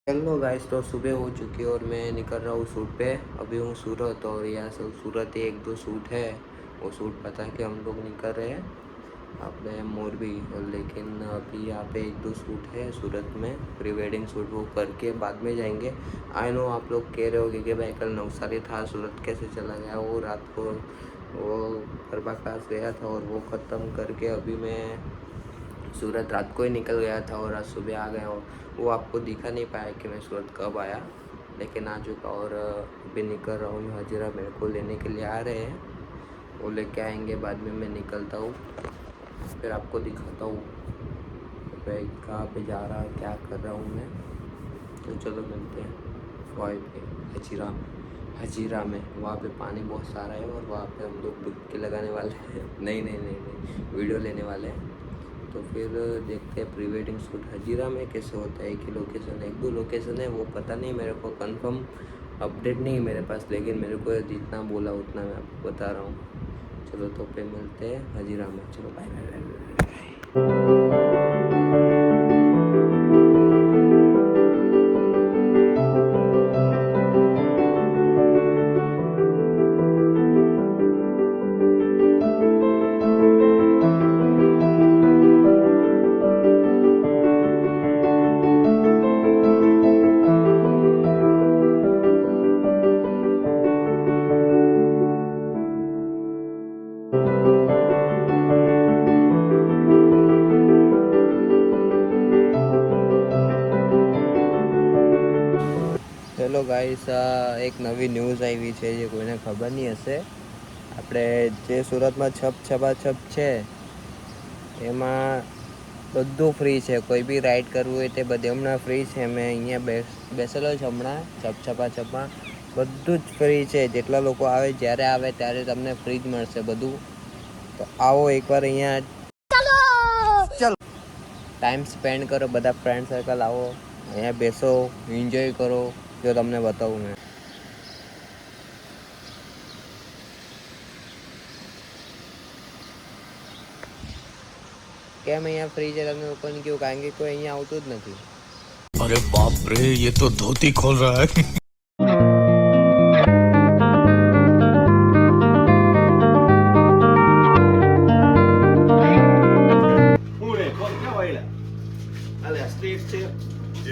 Hello guys, तो सुबह हो चुकी है और मैं निकल रहा हूँ शूट पे। अभी हूँ सूरत और यहाँ से सूरत ही एक दो शूट है। वो शूट बता के हम लोग निकल रहे हैं अपने मोरबी। और लेकिन अभी यहाँ पे एक दो शूट है सूरत में, प्री वेडिंग शूट, वो करके बाद में जाएंगे। आई नो आप लोग कह रहे हो कि भाई कल नवसारी था, सूरत कैसे चला गया। वो रात को वो गरबा क्लास गया था और वो ख़त्म करके अभी मैं सूरत रात को ही निकल गया था और आज सुबह आ गया हूँ। वो आपको दिखा नहीं पाया कि मैं सूरत कब आया, लेकिन आ चुका। और अभी निकल रहा हूँ। हजीरा मेरे को लेने के लिए आ रहे हैं, वो लेके आएंगे, बाद में मैं निकलता हूँ, फिर आपको दिखाता हूँ भाई कहाँ पे जा रहा है, क्या कर रहा हूँ मैं। तो चलो मिलते हैं वाई पे हजीरा में। वहाँ पे पानी बहुत सारा है और वहाँ पे हम लोग डुबकी लगाने वाले हैं। नहीं, वीडियो लेने वाले हैं। तो फिर देखते हैं प्री वेडिंग शूट हजीरा में कैसे होता है। एक ही लोकेशन है, एक दो लोकेशन है, वो पता नहीं मेरे को, कंफर्म अपडेट नहीं है मेरे पास, लेकिन मेरे को जितना बोला उतना मैं आपको बता रहा हूँ। चलो तो पे मिलते हैं हजीरा में। चलो bye bye bye. Hello guys, એક નવી ન્યૂઝ આવી છે જે કોઈને ખબર નહીં હશે. આપણે જે સુરતમાં છપ છે એમાં બધું ફ્રી છે. કોઈ બી રાઈડ કરવું હોય તે બધે હમણાં ફ્રી છે. મેં અહીંયા બેસેલો છે હમણાં છપમાં, બધું જ ફ્રી છે. જેટલા લોકો આવે જ્યારે આવે ત્યારે તમને ફ્રી જ મળશે બધું. તો આવો એકવાર અહીંયા, ચલો ટાઈમ સ્પેન્ડ કરો, બધા ફ્રેન્ડ સર્કલ આવો, અહીંયા બેસો, એન્જોય કરો. જો તમને બતાવું મેં, કેમ અહીંયા ફ્રી છે તમને લોકોને કેવું, કારણ કે કોઈ અહીંયા આવતું જ નથી. अरे बाप रे, ये तो धोती खोल रहा है.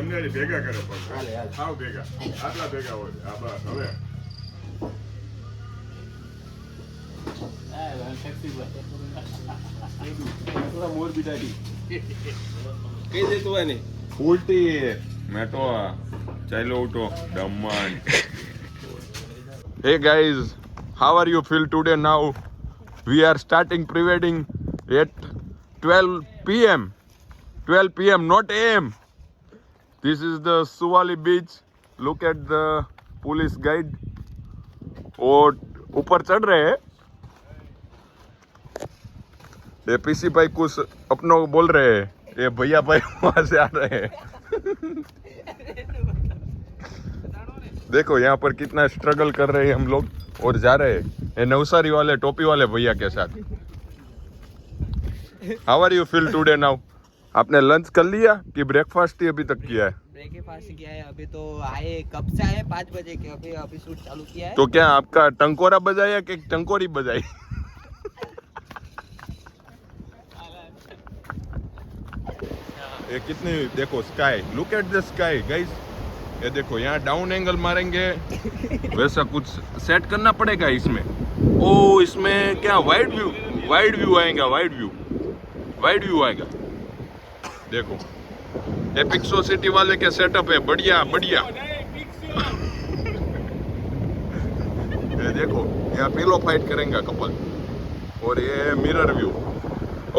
એમને ભેગા કરે પણ આવ ભેગા આટલા ભેગા હોય આ બસ હવે મોરબી દાડી કઈ દેતું હોય ને ફૂલટી મેટો ચાલો ઉઠો Daman. Hey guys, how are you feel today now? We are starting pre-wedding at 12 p.m. 12 p.m. not a.m. This is the Suvali beach. Look at the police guide. और ऊपर चढ़ रहे हैं. ये पीसी भाई कुछ अपनों को बोल रहे हैं, ये भैया भाई वहां से आ रहे हैं. देखो यहाँ पर कितना स्ट्रगल कर रहे हैं हम लोग और जा रहे हैं ये नवसारी वाले टोपी वाले भैया के साथ. How are you feel today now? आपने लंच कर लिया कि ब्रेकफास्ट ही अभी तक किया है? ब्रेकफास्ट किया है, अभी तो आए, कब से आए, 5 बजे के. अभी शूट चालू किया है. तो क्या आपका टंकोरा बजाया कि टंकोरी बजाई? ये कितनी, देखो sky, look at the sky guys. ये देखो यहाँ डाउन एंगल मारेंगे, वैसा कुछ सेट करना पड़ेगा इसमें. ओ इसमें क्या वाइड व्यू आएगा, वाइड व्यू आएगा. देखो ये पिक्सो सिटी वाले के सेटअप है, बढ़िया. ये देखो यहाँ पिलो फाइट करेंगे कपल. और ये मिरर व्यू,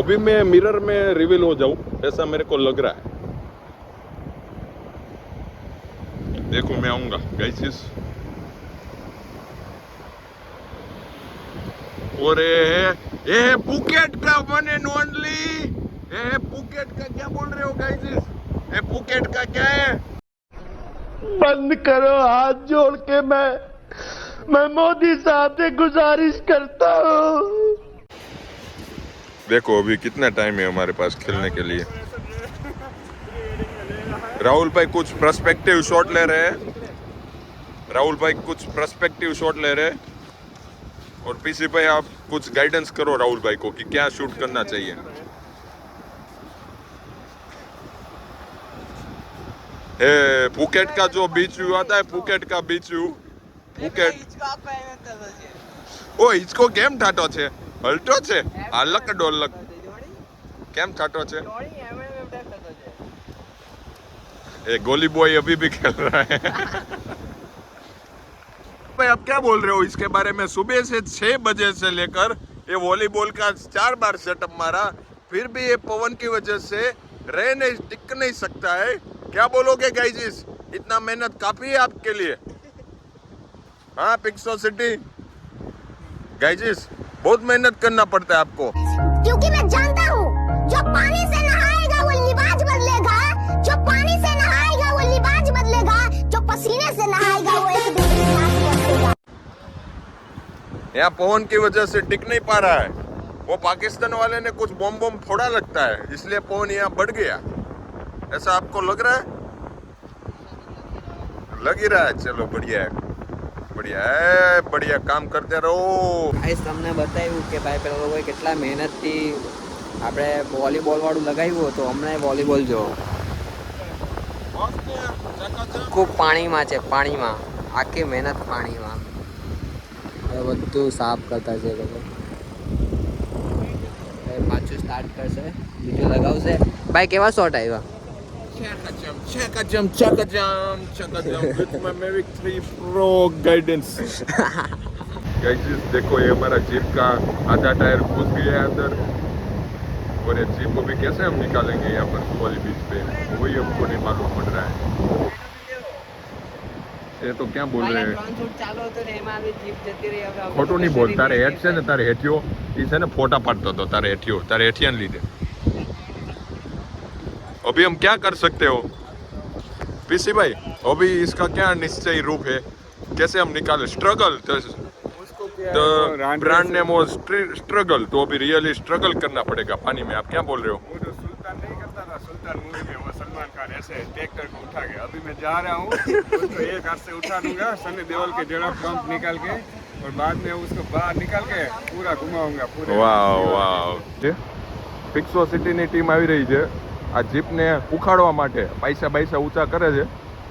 अभी मैं मिरर में रिवील हो जाऊं ऐसा मेरे को लग रहा है. देखो मैं आऊंगा गाइस. और ये पुकेट का वन एंड ओनली. ये पुकेट का क्या बोल रहे हो गाइस? ये पुकेट का क्या है? बंद करो हाथ जोड़ के मैं मोदी साहब से गुजारिश करता हूँ. देखो अभी कितना टाइम है हमारे पास खेलने के लिए. राहुल भाई कुछ पर्सपेक्टिव शॉट ले रहे हैं। राहुल भाई कुछ पर्सपेक्टिव शॉट ले रहे हैं और पीसी भाई आप कुछ गाइडेंस करो राहुल भाई को कि क्या शूट करना चाहिए। फुकेट का जो बीच व्यू आता है, फुकेट का बीच व्यू, फुकेट ओ हिचको केम ठाटो छे, हलटो छे, हालक डोलक केम ठाटो छे। ये गोली बॉय अभी भी खेल रहा है। भाई आप क्या बोल रहे हो इसके बारे में? सुबह से 6 बजे से लेकर ये वॉलीबॉल का 4 बार सेटअप मारा, फिर भी ये पवन की वजह से टिक नहीं सकता है। क्या बोलोगे गाइस? इतना मेहनत काफी है आपके लिए? हाँ पिक्सो सिटी गाइस, बहुत मेहनत करना पड़ता है आपको। क्योंकि मैं जानता हूँ जो पानी से नहाएगा वो लिबास बदलेगा, जो पानी से नहाएगा वो लिबास बदलेगा, जो पसीने से नहाएगा वो एक दिन में सांस बदलेगा। यहाँ पवन की वजह से टिक नहीं पा रहा है। वो पाकिस्तान वाले ने कुछ बम फोड़ा लगता है, इसलिए पवन यहाँ बढ़ गया। ऐसा आपको लग रहा है? लग ही रहा है। चलो बढ़िया है, बढ़िया है, बढ़िया काम करते रहो। ગાઈસ તમને બતાવ્યું કે ભાઈ પેલા લોકોએ કેટલા મહેનતથી આપણે વોલીબોલવાળું લગાવ્યું હતું. હમણાં વોલીબોલ જો ખૂબ પાણીમાં છે, પાણીમાં આખી મહેનત પાણીમાં. હવે બધું સાફ કરતા છે લોકો. હવે પાછું સ્ટાર્ટ કરશે, બીજું લગાવશે. ભાઈ કેવા શોટ આવ્યા? with my Mavic 3 Pro guidance. Guys देखो ये हमारा जीप का आधा टायर घुस गया है अंदर और ये जीप को भी कैसे हम निकालेंगे यहाँ पर सुवाली बीच पे, वही हमको नहीं मालूम पड़ रहा है। ये तो क्या बोल रहे हैं? खोटो नहीं बोल, तारे हेठ से ने तारे हेठियो ई से ने फोटा पाड़तो तो तारे हेठियो, तारे हेठियान लीधे। अभी हम क्या कर सकते हो पीसी भाई? अभी इसका क्या निश्चय रूप है, कैसे हम निकाले? स्ट्रगल, ब्रांड नेम वो स्ट्रगल, तो अभी रियली स्ट्रगल करना पड़ेगा पानी में। आप क्या बोल रहे हो? वो जो सुल्तान नहीं करता था, सुल्तान मूवी में वो सलमान खान ऐसे ट्रैक्टर को उठा के, अभी मैं जा रहा हूँ उसको एक हाथ से उठा दूंगा, सनी देओल के जड़ा पंप निकाल के और बाद में उसको बाहर निकाल के पूरा घुमाऊंगा पूरे। વાવ વાવ, પિક્સો સિટીની ટીમ આવી રહી છે આ જીપને ઉખાડવા માટે. પૈસા ઊંચા કરે છે,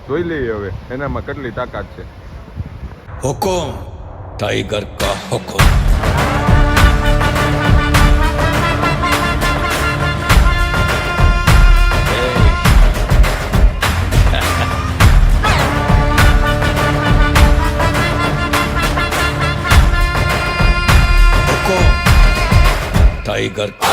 જોઈ લઈએ હવે એનામાં કેટલી તાકાત છે. हुकुम टाइगर का हुकुम। टाइगर का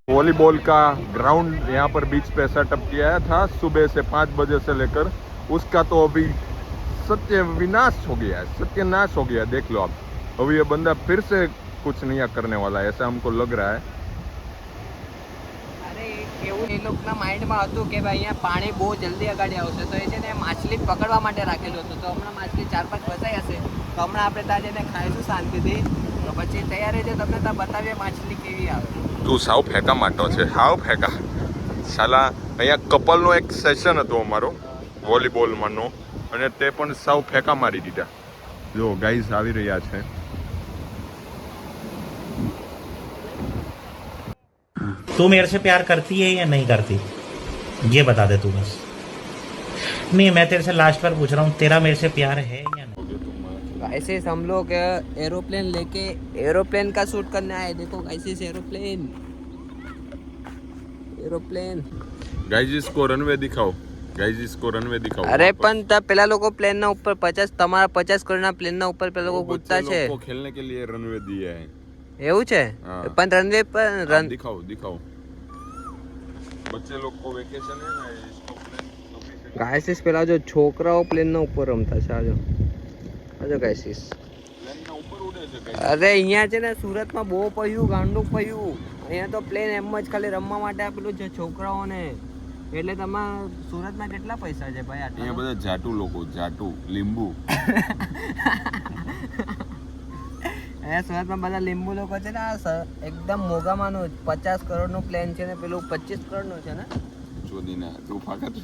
वॉलीबॉल का ग्राउंड यहाँ पर बीच पे सेटअप किया था सुबह से 5 बजे से लेकर, उसका तो अभी सत्याविनाश हो गया है, सत्यानाश हो गया। देख लो आप, अभी ये बंदा फिर से कुछ नहीं करने वाला है, ऐसा हमको लग रहा है। અરે કેવું એ લોકોના માઇન્ડમાં હતું કે ભાઈ અહીંયા પાણી બહુ જલ્દી અગાડી આવશે, તો એ છે ને માછલી પકડવા માટે રાખેલું હતું. તો હમણાં માછલી 4-5 ફસાઈ હશે, તો હમણાં આપણે ત્યાં જઈને ખાઈશું શાંતિથી. તો પછી તૈયાર રહેજો, તમને ત્યાં બતાવીએ માછલી કેવી આવે. તું સાવ ફેંકા માટો છે, સાવ ફેંકા. સાલા અહીંયા કપલનો એક સેશન હતો અમારો વોલીબોલમાંનો, અને તે પણ સાવ ફેંકા મારી દીધા. જો ગાઈઝ આવી રહ્યા છે. तू मेरे से प्यार करती है या नहीं करती, ये बता दे तू बस। नहीं, मैं तेरे से लास्ट बार पूछ रहा हूँ, तेरा मेरे से प्यार है या नहीं? ऐसे हम लोग एरोप्लेन लेके एरोप्लेन का शूट करने आए. देखो ऐसे एरोप्लेन गाइस इसको रनवे दिखाओ, गाइस इसको रनवे दिखाओ. અરે वहाँ पर. પણ પેલા લોકો પ્લેન ના ઉપર 50 તમારા 50 કરોડના પ્લેન ના ઉપર પેલા લોકો वो કૂદતા बच्चे છે लोग को खेलने के लिए रनवे दिया है. એવું છે હા. પણ રનવે પર आप રન दिखाओ दिखाओ. बच्चे लोग को वेकेशन है ना, इसको प्लेन ગાયસીસ પેલા જો છોકરાઓ પ્લેન ના ઉપર રમતા છે આજો આજો ગાયસીસ प्लेन ना ऊपर उड़े છે guys. અરે અહીંયા છે ને સુરતમાં બહુ પડ્યું ગાંડું પડ્યું અહીંયા તો પ્લેન એમ જ ખાલી રમવા માટે આપેલું છે છોકરાઓને એટલે તમારા સુરતમાં કેટલા પૈસા છે ભાઈ અહીંયા આટલા બધા જાટુ લોકો, જાટુ લીંબુ. અહીંયા સુરતમાં બધા લીંબુ લોકો છે ને આ એકદમ મોંઘામાંનું 50 કરોડનું પ્લેન છે ને પેલું 25 કરોડનું છે ને ચોદીના તું ફાકત.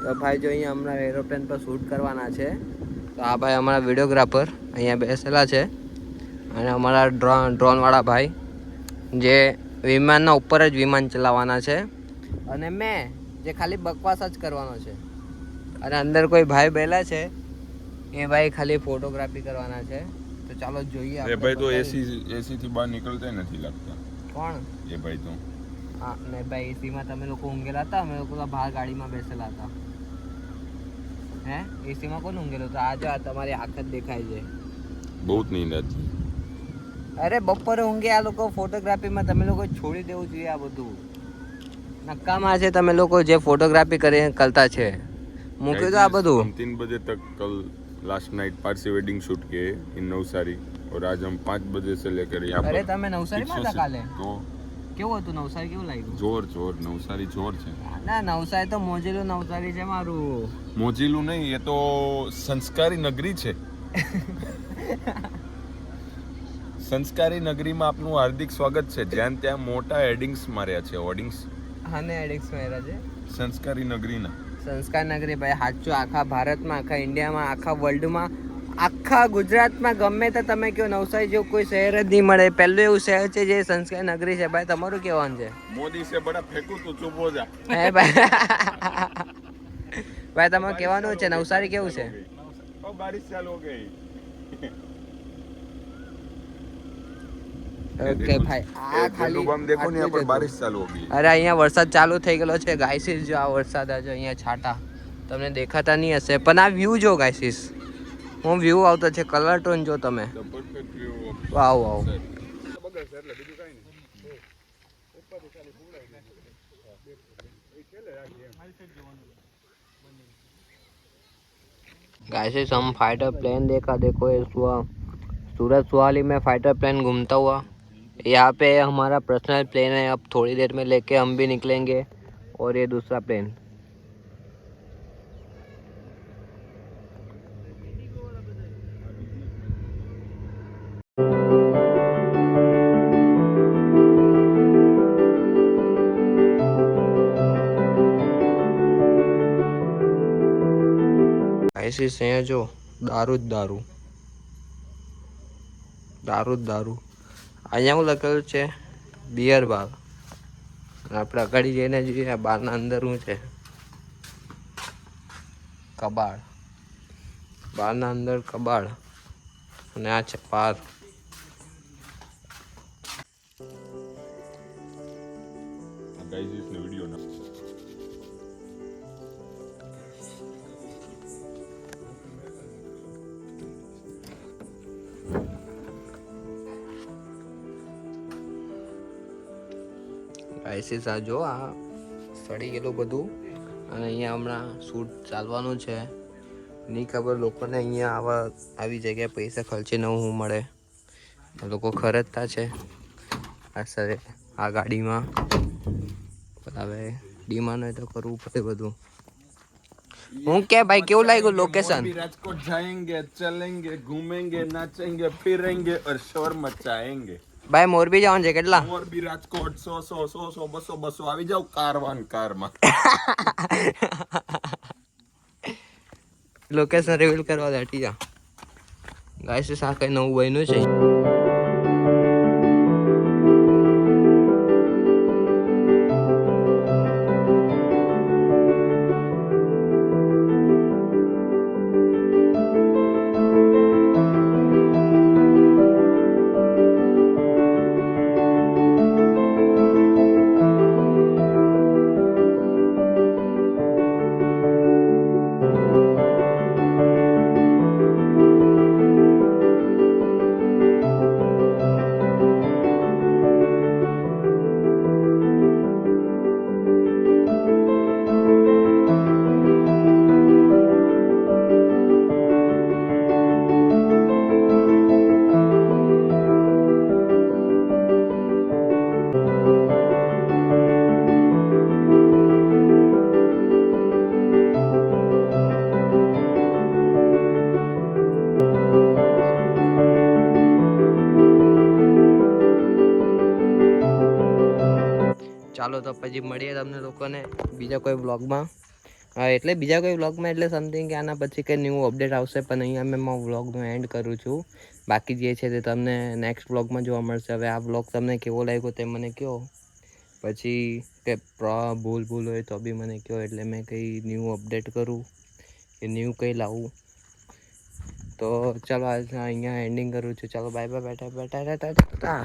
તો ભાઈ જો અહીંયા હમણાં એરોપ્લેન પર શૂટ કરવાના છે તો આ ભાઈ અમારા વિડીયોગ્રાફર અહીંયા બેસેલા છે અને અમારા ડ્રોનવાળા ભાઈ જે વિમાનના ઉપર જ વિમાન ચલાવવાના છે અને મેં જે ખાલી બકવાસ જ કરવાનો છે અને અંદર કોઈ ભાઈ બેલા છે એ ભાઈ ખાલી ફોટોગ્રાફી કરવાના છે તો ચાલો જોઈએ એ આપણે ભાઈ તો બતાવીએ. એસી થી બહાર નીકળતા નથી લાગતા. કોણ એ ભાઈ તો હા ને ભાઈ એસીમાં તમે લોકો ઊંઘેલા હતા અમે લોકો તો બહાર ગાડીમાં બેસેલા હતા હે એસીમાં કોણ ઊંઘેલું હતું આ જો આ તમારી આંખ જ દેખાય છે બહુ નીંદ હતી. અરે બપોરે ઊંઘે આ લોકો ફોટોગ્રાફીમાં તમે લોકો છોડી દેવું જોઈએ આ બધું નક્કામાં છે તમે લોકો જે ફોટોગ્રાફી કરીને કરતા છે મૂક્યું તો આ બધું हम 3 बजे तक कल last night Parsi wedding shoot किए इन नवसारी और आज हम 5 बजे से लेकर यहाँ અરે पर તમે નવસારીમાં હતા કાલે तो કેવું હતું નવસારી કેવું લાગ્યું जोर जोर नवसारी जोर છે. ના નવસારી તો મોજેલું નવસારી છે મારું મોજીલું નહીં, એ તો સંસ્કારી નગરી છે. સંસ્કારી નગરીમાં આપનું હાર્દિક સ્વાગત છે. જ્યાં ત્યાં મોટા હેડિંગ્સ માર્યા છે, હોર્ડિંગ્સ હા ને એડિક્સ મેરા છે સંસ્કારી નગરીના. સંસ્કાર નગરી ભાઈ સાચું આખા ભારતમાં આખા ઇન્ડિયામાં આખા વર્લ્ડમાં આખા ગુજરાતમાં ગમે તો તમે કહો નવસારી જેવું કોઈ શહેર જ નહીં મળે પહેલું એવું શહેર છે જે સંસ્કાર નગરી છે ભાઈ તમારું કહેવાનું છે મોદી સે બડા ફેંકું તો ચૂપ હો જા. હે ભાઈ ભાઈ તમારે કહેવાનું છે નવસારી કેવું છે ઓ બારિશ ચાલુ હો ગઈ. ઓકે ભાઈ આ ખાલી हम देखो नहीं, यहाँ આટલું पर જ હતું. बारिश चालू हो गई. અરે અહીંયા વરસાદ ચાલુ થઈ ગયેલો છે ગાયસીસ જો આ વરસાદ આજે અહીંયા છાંટા તમને દેખાતા નહીં હશે પણ આ વ્યૂ જો ગાયસીસ હું વ્યૂ આવતો છે કલર ટોન જો તમે The perfect view of wow wow guys हम फाइटर प्लेन देखा देखो ये सूरत सुहाली में फाइटर प्लेन घूमता हुआ यहाँ पे हमारा पर्सनल प्लेन है अब थोड़ी देर में लेके हम भी निकलेंगे और ये दूसरा प्लेन ऐसी से जो दारू જ દારૂ દારૂ જ દારૂ અહીંયા હું લખેલું છે બિયર બાર આપણે અગાડી જઈને જોઈએ બારના અંદર શું છે કબાડ બારના અંદર કબાડ અને આ છે બાર गाइस इसने वीडियो ना આઈસીસ આ જો આ સડી ગયેલું બધું અને અહીંયા હમણાં શૂટ ચાલવાનું છે નહીં ખબર લોકોને અહીંયા આવી જગ્યાએ પૈસા ખર્ચીને શું મળે લોકો ખરીદતા છે આ સરે આ ગાડીમાં હવે ડિમાન્ડ હોય તો કરવું પડે બધું હું કે ભાઈ કેવું લાગ્યું લોકેશન राजकोट जाएंगे, चलेंगे, घूमेंगे, नाचेंगे, फिरेंगे और शोर मचाएंगे. ભાઈ મોરબી જવાનું છે કેટલા और भी राजकोट 100 200 આવી જાવ કારમાં. લોકેશન રિવીલ કરવા દે હટી જા ગાઈસ આ કઈ નવું બન્યું છે ચાલો તો પછી મળીએ તમને લોકોને બીજા કોઈ વ્લોગમાં. હા એટલે બીજા કોઈ વ્લોગમાં એટલે સમથિંગ કે આના પછી કંઈ ન્યૂ અપડેટ આવશે, પણ અહીંયા મેં વ્લોગનો એન્ડ કરું છું. બાકી જે છે તે તમને નેક્સ્ટ વ્લોગમાં જોવા મળશે. હવે આ વ્લોગ તમને કેવો લાગ્યો તે મને કહો, પછી કે ભૂલ હોય તો બી મને કહો, એટલે મેં કંઈ ન્યૂ અપડેટ કરું કે ન્યૂ કંઈ લાવું. તો ચાલો અહીંયા એન્ડિંગ કરું છું. ચાલો બાય બાય, બેટા.